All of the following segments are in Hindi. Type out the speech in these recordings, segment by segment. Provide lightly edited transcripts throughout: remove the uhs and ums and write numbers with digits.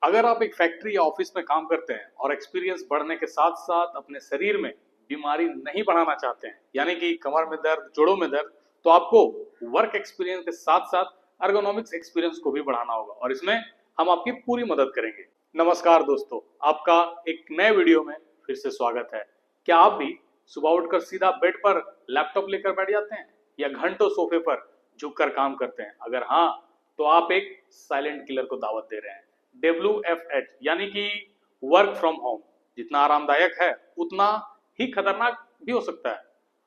अगर आप एक फैक्ट्री या ऑफिस में काम करते हैं और एक्सपीरियंस बढ़ने के साथ साथ अपने शरीर में बीमारी नहीं बढ़ाना चाहते हैं, यानी कि कमर में दर्द, जोड़ों में दर्द, तो आपको वर्क एक्सपीरियंस के साथ साथ एर्गोनॉमिक्स एक्सपीरियंस को भी बढ़ाना होगा और इसमें हम आपकी पूरी मदद करेंगे। नमस्कार दोस्तों, आपका एक नए वीडियो में फिर से स्वागत है। क्या आप भी सुबह उठकर सीधा बेड पर लैपटॉप लेकर बैठ जाते हैं या घंटों सोफे पर झुककर काम करते हैं? अगर हाँ, तो आप एक साइलेंट किलर को दावत दे रहे हैं। WFH यानी कि वर्क फ्रॉम होम जितना आरामदायक है उतना ही खतरनाक भी हो सकता है।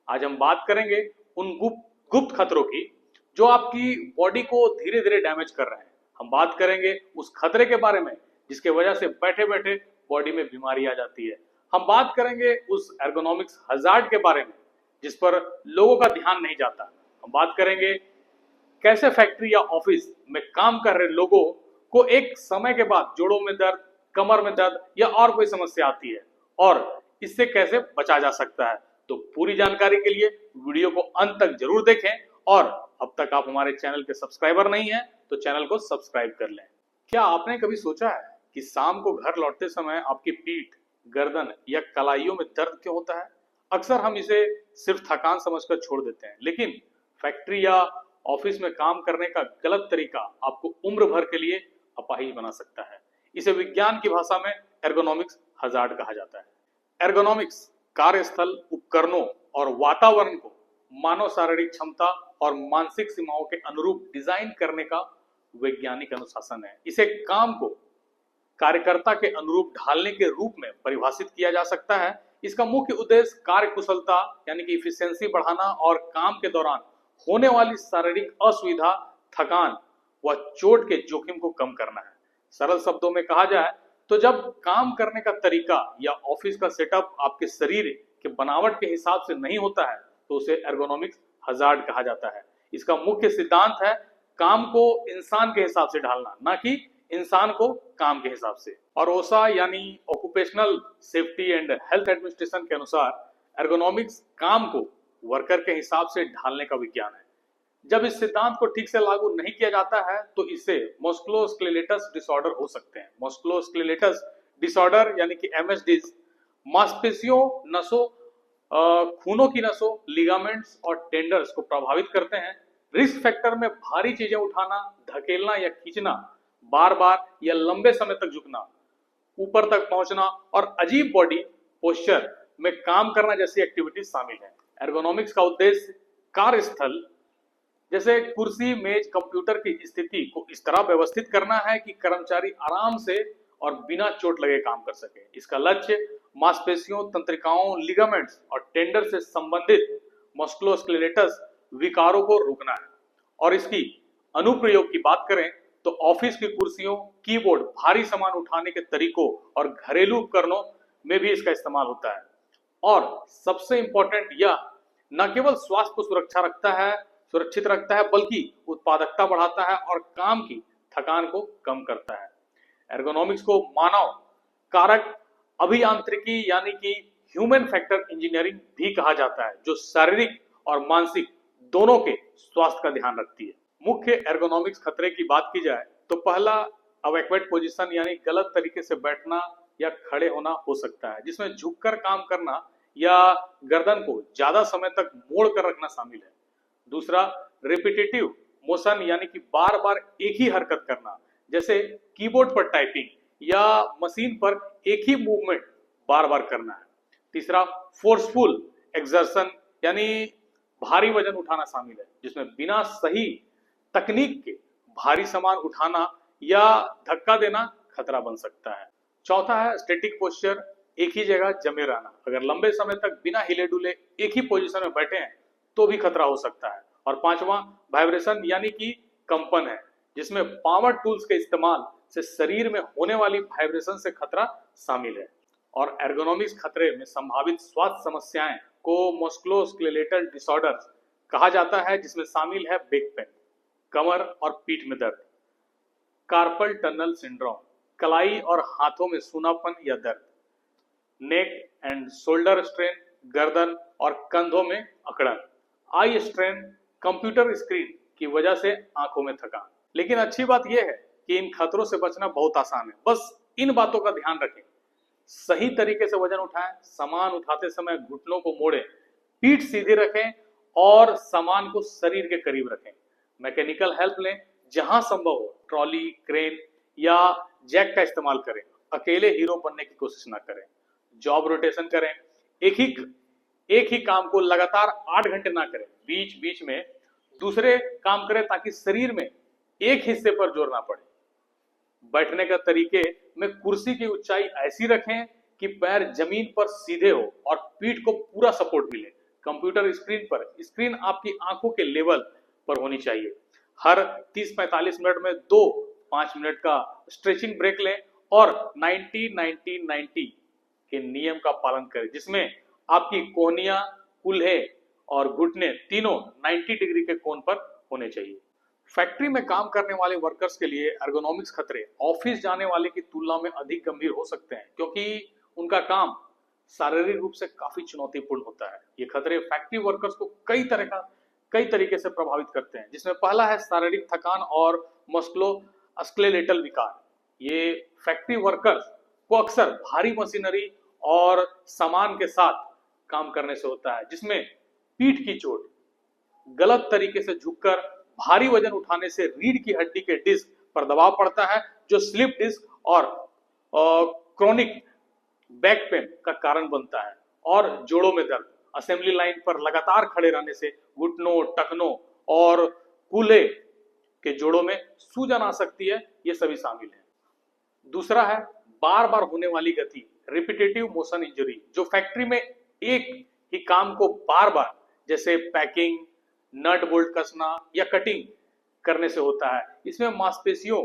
आज हम बात करेंगे उन गुप्त खतरों की जो आपकी बॉडी को धीरे धीरे डैमेज कर रहे हैं। हम बात करेंगे उस खतरे के बारे में जिसके वजह से बैठे बैठे बॉडी में बीमारी आ जाती है। हम बात करेंगे उस एर्गोनॉमिक्स हजार्ड के बारे में जिस पर लोगों का ध्यान नहीं जाता। हम बात करेंगे कैसे फैक्ट्री या ऑफिस में काम कर रहे लोगों को एक समय के बाद जोड़ों में दर्द, कमर में दर्द या और कोई समस्या आती है और इससे कैसे बचा जा सकता है। तो पूरी जानकारी के लिए वीडियो को अंत तक जरूर देखें और अब तक आप हमारे चैनल के सब्सक्राइबर नहीं हैं तो चैनल को सब्सक्राइब कर लें। क्या आपने कभी सोचा है कि शाम को घर लौटते समय आपकी पीठ, गर्दन या कलाइयों में दर्द क्यों होता है? अक्सर हम इसे सिर्फ थकान समझकर छोड़ देते हैं, लेकिन फैक्ट्री या ऑफिस में काम करने का गलत तरीका आपको उम्र भर के लिए अपाहिज बना सकता है। इसे विज्ञान की भाषा में एर्गोनॉमिक्स हजार्ड कहा जाता है। एर्गोनॉमिक्स कार्यस्थल उपकरणों और वातावरण को मानव शारीरिक क्षमता और मानसिक सीमाओं के अनुरूप डिजाइन करने का वैज्ञानिक अनुशासन है। इसे काम को कार्यकर्ता के अनुरूप ढालने के रूप में परिभाषित किया जा सकता है। इसका मुख्य उद्देश्य कार्य कुशलता यानी कि इफिशियंसी बढ़ाना और काम के दौरान होने वाली शारीरिक असुविधा, थकान व चोट के जोखिम को कम करना है। सरल शब्दों में कहा जाए तो जब काम करने का तरीका या ऑफिस का सेटअप आपके शरीर के बनावट के हिसाब से नहीं होता है तो उसे एर्गोनॉमिक्स हजार्ड कहा जाता है। इसका मुख्य सिद्धांत है काम को इंसान के हिसाब से ढालना, ना कि इंसान को काम के हिसाब से। और ओसा यानी occupational safety and health administration के अनुसार एर्गोनॉमिक्स काम को वर्कर के हिसाब से ढालने का विज्ञान है। जब इस सिद्धांत को ठीक से लागू नहीं किया जाता है तो इससे मस्कुलोस्केलेटस डिसऑर्डर हो सकते हैं। मस्कुलोस्केलेटस डिसऑर्डर यानी कि MSDs मांसपेशियों, नसों, खूनों की नसों, लिगामेंट्स और टेंडर्स को प्रभावित करते हैं। रिस्क फैक्टर में भारी चीजें उठाना, धकेलना या खींचना, बार बार या लंबे समय तक झुकना, ऊपर तक पहुंचना और अजीब बॉडी पोस्चर में काम करना जैसी एक्टिविटीज शामिल है। एर्गोनॉमिक्स का उद्देश्य कार्यस्थल जैसे कुर्सी, मेज, कंप्यूटर की स्थिति को इस तरह व्यवस्थित करना है कि कर्मचारी आराम से और बिना चोट लगे काम कर सके। इसका लक्ष्य मांसपेशियों, तंत्रिकाओं, लिगामेंट्स और टेंडर से संबंधित मस्कुलोस्केलेटस विकारों को रोकना है। और इसकी अनुप्रयोग की बात करें तो ऑफिस की कुर्सियों, कीबोर्ड, भारी सामान उठाने के तरीकों और घरेलू उपकरणों में भी इसका इस्तेमाल होता है। और सबसे इंपॉर्टेंट यह न केवल स्वास्थ्य को सुरक्षित रखता है बल्कि उत्पादकता बढ़ाता है और काम की थकान को कम करता है। एर्गोनॉमिक्स को मानव कारक अभियांत्रिकी यानी कि ह्यूमन फैक्टर इंजीनियरिंग भी कहा जाता है, जो शारीरिक और मानसिक दोनों के स्वास्थ्य का ध्यान रखती है। मुख्य एर्गोनॉमिक्स खतरे की बात की जाए तो पहला अवैक्वेट पोजीशन यानी गलत तरीके से बैठना या खड़े होना हो सकता है, जिसमें झुककर काम करना या गर्दन को ज्यादा समय तक मोड़ कर रखना शामिल है। दूसरा रिपीटेटिव मोशन यानी कि बार बार एक ही हरकत करना, जैसे कीबोर्ड पर टाइपिंग या मशीन पर एक ही मूवमेंट बार बार करना है। तीसरा फोर्सफुल एक्सर्शन यानी भारी वजन उठाना शामिल है, जिसमें बिना सही तकनीक के भारी सामान उठाना या धक्का देना खतरा बन सकता है। चौथा है स्टैटिक पोस्चर, एक ही जगह जमे रहना। अगर लंबे समय तक बिना हिले डुले एक ही पोजीशन में बैठे हैं तो भी खतरा हो सकता है। और पांचवा वाइब्रेशन यानी कि कंपन है, जिसमें पावर टूल्स के इस्तेमाल से शरीर में होने वाली वाइब्रेशन से खतरा शामिल है। और एर्गोनॉमिक्स खतरे में संभावित स्वास्थ्य समस्याएं को मस्कुलोस्केलेटल डिसऑर्डर्स कहा जाता है, जिसमें शामिल है बैक पेन, कमर और पीठ में दर्द, कार्पल टनल सिंड्रोम, कलाई और हाथों में सूनापन या दर्द, नेक एंड शोल्डर स्ट्रेन, गर्दन और कंधों में अकड़न, आई स्ट्रेन, कंप्यूटर स्क्रीन की वजह से आंखों में थकान। लेकिन अच्छी बात यह है कि इन खतरों से बचना बहुत आसान है। बस इन बातों का ध्यान रखें, सही तरीके से वजन उठाएं, सामान उठाते समय घुटनों को मोड़ें, पीठ सीधी रखें और सामान को शरीर के करीब रखें। मैकेनिकल हेल्प लें जहां संभव हो, ट्रॉली, क्रेन या जैक का इस्तेमाल करें। अकेले हीरो बनने की कोशिश ना करें। जॉब रोटेशन करें, एक ही काम को लगातार 8 घंटे ना करें, बीच बीच में दूसरे काम करें ताकि शरीर में एक हिस्से पर जोर ना पड़े। बैठने का तरीके में कुर्सी की ऊंचाई ऐसी रखें कि पैर जमीन पर सीधे हो और पीठ को पूरा सपोर्ट मिले। कंप्यूटर स्क्रीन आपकी आंखों के लेवल पर होनी चाहिए। हर 30-45 मिनट में 2-5 मिनट का स्ट्रेचिंग ब्रेक लें और 90-90-90 के नियम का पालन करें, जिसमें आपकी कोहनियां, कूल्हे और घुटने तीनों 90 डिग्री के कोण पर होने चाहिए। फैक्ट्री में काम करने वाले वर्कर्स के लिए एर्गोनॉमिक्स खतरे ऑफिस जाने वाले की तुलना में अधिक गंभीर हो सकते हैं, क्योंकि उनका काम शारीरिक रूप से काफी चुनौतीपूर्ण होता है। ये खतरे फैक्ट्री वर्कर्स को कई तरीके से प्रभावित करते हैं, जिसमें पहला है शारीरिक थकान और मस्कुलोस्केलेटल विकार। ये फैक्ट्री वर्कर्स को अक्सर भारी मशीनरी और सामान के साथ काम करने से होता है, जिसमें पीठ की चोट, गलत तरीके से झुककर भारी वजन उठाने से रीढ़ की हड्डी के डिस्क पर दबाव पड़ता है, जो स्लिप डिस्क और क्रोनिक बैक पेन का कारण बनता है। और जोड़ों में दर्द, असेंबली लाइन पर लगातार खड़े रहने से घुटनों, टखनों और कूल्हे के जोड़ों में सूजन आ सकती है। ये सभी शामिल है। दूसरा है बार बार होने वाली गति, रिपीटेटिव मोशन इंजरी, जो फैक्ट्री में एक ही काम को बार बार, जैसे पैकिंग, नट बोल्ट कसना या कटिंग करने से होता है। इसमें मांसपेशियों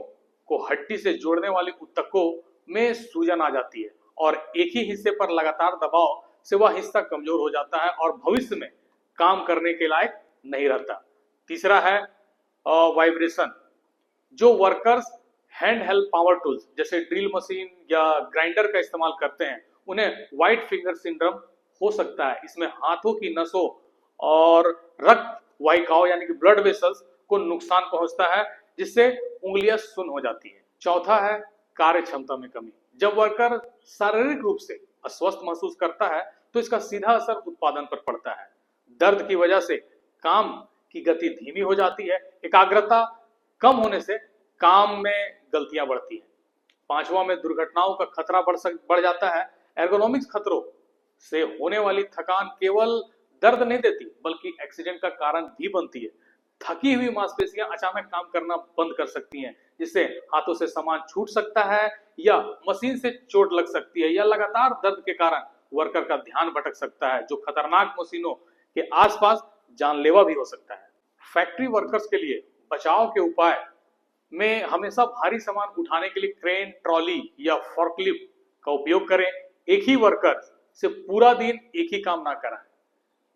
को हड्डी से जोड़ने वाले ऊतकों में सूजन आ जाती है और एक ही हिस्से पर लगातार दबाव से वह हिस्सा कमजोर हो जाता है और भविष्य में काम करने के लायक नहीं रहता। तीसरा है वाइब्रेशन, जो workers hand held power tools जैसे ड्रिल मशीन या ग्राइंडर का इस्तेमाल करते हैं, उन्हें व्हाइट फिंगर सिंड्रोम हो सकता है। इसमें हाथों की नसों और रक्त वाहिकाओं यानी कि ब्लड वेसल्स को नुकसान पहुंचता है, जिससे उंगलियां सुन्न हो जाती हैं। चौथा है कार्य क्षमता में कमी, जब वर्कर शारीरिक रूप से अस्वस्थ महसूस करता है तो इसका सीधा असर उत्पादन पर पड़ता है। दर्द की वजह से काम की गति धीमी हो जाती है, एकाग्रता कम होने से काम में गलतियां बढ़ती हैं। पांचवा में दुर्घटनाओं का खतरा बढ़ जाता है। एर्गोनॉमिक्स खतरों से होने वाली थकान केवल दर्द नहीं देती, बल्कि एक्सीडेंट का कारण भी बनती है। थकी हुई मांसपेशियां अचानक काम करना बंद कर सकती हैं, जिससे हाथों से सामान छूट सकता है या मशीन से चोट लग सकती है, या लगातार दर्द के कारण वर्कर का ध्यान भटक सकता है, जो खतरनाक मशीनों के आसपास जानलेवा भी हो सकता है। फैक्ट्री वर्कर्स के लिए बचाव के उपाय में हमेशा भारी सामान उठाने के लिए क्रेन, ट्रॉली या फोर्कलिफ्ट का उपयोग करें। एक ही वर्कर से पूरा दिन एक ही काम ना कराएं,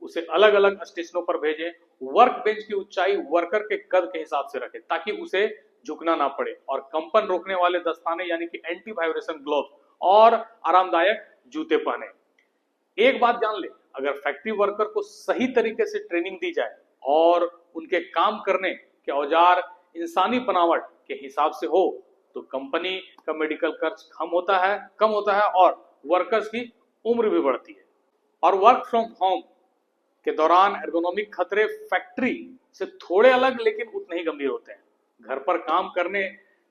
उसे अलग अलग स्टेशनों पर भेजें। वर्क बेंच की ऊंचाई वर्कर के कद के हिसाब से रखें ताकि उसे झुकना ना पड़े, और कंपन रोकने वाले दस्ताने यानी कि एंटी वाइब्रेशन ग्लोव्स और आरामदायक जूते पहने। एक बात जान ले, अगर फैक्ट्री वर्कर को सही तरीके से ट्रेनिंग दी जाए और उनके काम करने के औजार इंसानी बनावट के हिसाब से हो, तो कंपनी का मेडिकल खर्च कम होता है और वर्कर्स की उम्र भी बढ़ती है। और वर्क फ्रॉम होम के दौरान एर्गोनॉमिक खतरे फैक्ट्री से थोड़े अलग लेकिन उतने ही गंभीर होते हैं। घर पर काम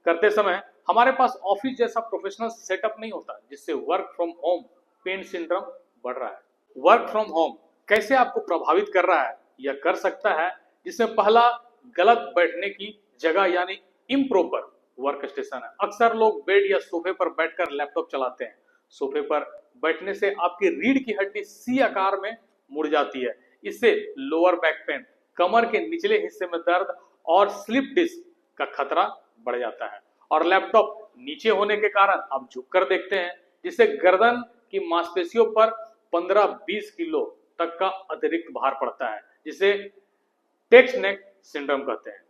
करते समय हमारे पास ऑफिस जैसा प्रोफेशनल सेटअप नहीं होता, जिससे work from home pain syndrome बढ़ रहा है। वर्क फ्रॉम होम कैसे आपको प्रभावित कर रहा है या कर सकता है, जिसमें पहला गलत बैठने की जगह यानी इम्प्रॉपर वर्क स्टेशन है। अक्सर लोग बेड या सोफे पर बैठकर लैपटॉप चलाते हैं। सोफे पर बैठने से आपकी रीढ़ की हड्डी सी आकार में मुड़ जाती है। इससे लोअर बैक पेन, कमर के निचले हिस्से में दर्द और स्लिप डिस्क का खतरा बढ़ जाता है। और लैपटॉप नीचे होने के कारण आप झुककर देखते हैं, जिससे गर्दन की मांसपेशियों पर 15-20 किलो तक का अतिरिक्त भार पड़ता है, जिसे टेक्स्ट नेक सिंड्रोम कहते हैं।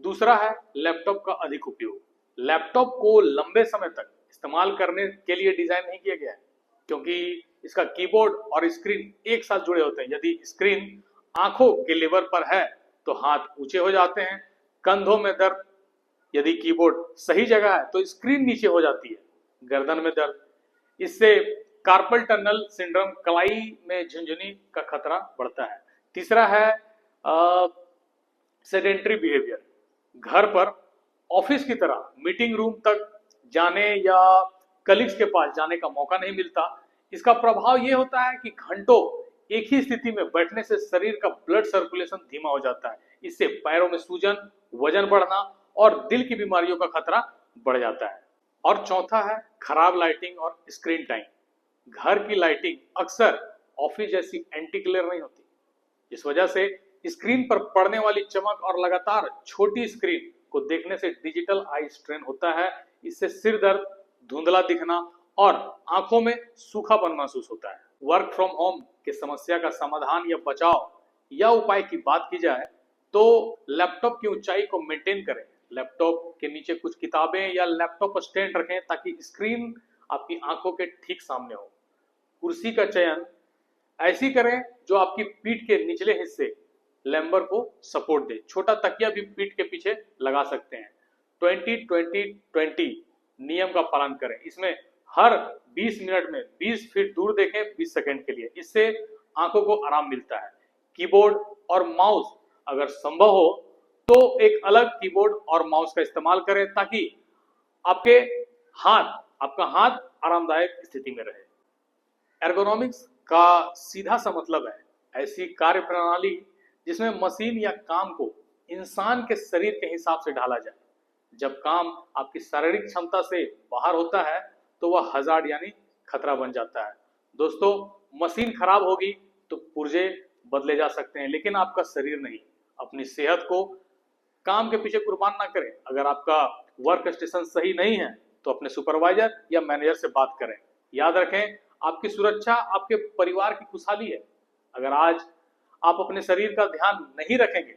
दूसरा है लैपटॉप का अधिक उपयोग। लैपटॉप को लंबे समय तक इस्तेमाल करने के लिए डिजाइन नहीं किया गया है, क्योंकि इसका कीबोर्ड और स्क्रीन एक साथ जुड़े होते हैं। यदि स्क्रीन आंखों के लेवल पर है तो हाथ ऊंचे हो जाते हैं, कंधों में दर्द यदि कीबोर्ड सही जगह है तो स्क्रीन नीचे हो जाती है। गर्दन में दर्द, इससे कार्पल टनल सिंड्रोम, कलाई में झुंझुनी का खतरा बढ़ता है। तीसरा है सेडेंटरी बिहेवियर, घर पर ऑफिस की तरह मीटिंग रूम तक जाने या कलीग्स के पास जाने का मौका नहीं मिलता। इसका प्रभाव ये होता है कि घंटों एक ही स्थिति में बैठने से शरीर का ब्लड सर्कुलेशन धीमा हो जाता है। इससे पैरों में सूजन, वजन बढ़ना और दिल की बीमारियों का खतरा बढ़ जाता है। और चौथा है खराब लाइटिंग और स्क्रीन टाइम। घर की लाइटिंग अक्सर ऑफिस जैसी एंटी क्लियर नहीं होती, इस वजह से स्क्रीन पर पड़ने वाली चमक और लगातार छोटी स्क्रीन को देखने से डिजिटल आई स्ट्रेन होता है। इससे सिर दर्द, धुंधला दिखना और आंखों में सूखापन महसूस होता है। वर्क फ्रॉम होम की समस्या का समाधान या बचाव या उपाय की बात की जाए तो लैपटॉप की ऊंचाई को मेंटेन करें। लैपटॉप के नीचे कुछ किताबें या लैपटॉप स्टैंड रखें ताकि स्क्रीन आपकी आंखों के ठीक सामने हो। कुर्सी का चयन ऐसी करें जो आपकी पीठ के निचले हिस्से लैम्बर को सपोर्ट दे। छोटा तकिया भी पीठ के पीछे लगा सकते हैं। 20-20-20 नियम का पालन करें। इसमें हर 20 मिनट में 20 फीट दूर देखें 20 सेकंड के लिए। इससे आंखों को आराम मिलता है। कीबोर्ड और माउस अगर संभव हो तो एक अलग कीबोर्ड और माउस का इस्तेमाल करें ताकि आपका हाथ आरामदायक स्थिति में रहे। एर्गोनॉमिक्स का सीधा सा मतलब है ऐसी कार्य प्रणाली जिसमें मशीन या काम को इंसान के शरीर के हिसाब से ढाला जाए। जब काम आपकी शारीरिक क्षमता से बाहर होता है तो वह हजार्ड यानी खतरा बन जाता है। दोस्तों, मशीन खराब होगी तो पुर्जे बदले जा सकते हैं, लेकिन आपका शरीर नहीं। अपनी सेहत को काम के पीछे कुर्बान ना करें। अगर आपका वर्क स्टेशन सही नहीं है तो अपने सुपरवाइजर या मैनेजर से बात करें। याद रखें, आपकी सुरक्षा आपके परिवार की खुशहाली है। अगर आज आप अपने शरीर का ध्यान नहीं रखेंगे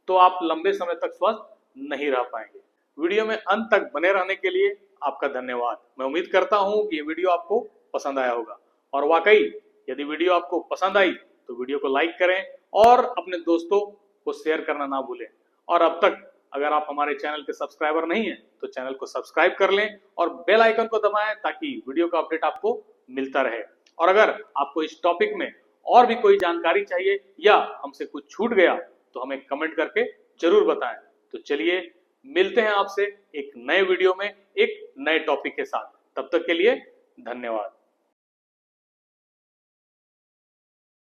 तो आप लंबे समय तक स्वस्थ नहीं रह पाएंगे। वीडियो में अंत तक बने रहने के लिए आपका धन्यवाद। मैं उम्मीद करता हूं कि ये वीडियो आपको पसंद आया होगा, और वाकई यदि वीडियो आपको पसंद आई तो वीडियो को लाइक करें और अपने दोस्तों को शेयर करना ना भूलें। और अब तक अगर आप हमारे चैनल के सब्सक्राइबर नहीं हैं तो चैनल को सब्सक्राइब कर लें और बेल आइकन को दबाएं ताकि वीडियो का अपडेट आपको मिलता रहे। और अगर आपको इस टॉपिक में और भी कोई जानकारी चाहिए या हमसे कुछ छूट गया तो हमें कमेंट करके जरूर बताएं। तो चलिए मिलते हैं आपसे एक नए वीडियो में एक नए टॉपिक के साथ। तब तक के लिए धन्यवाद।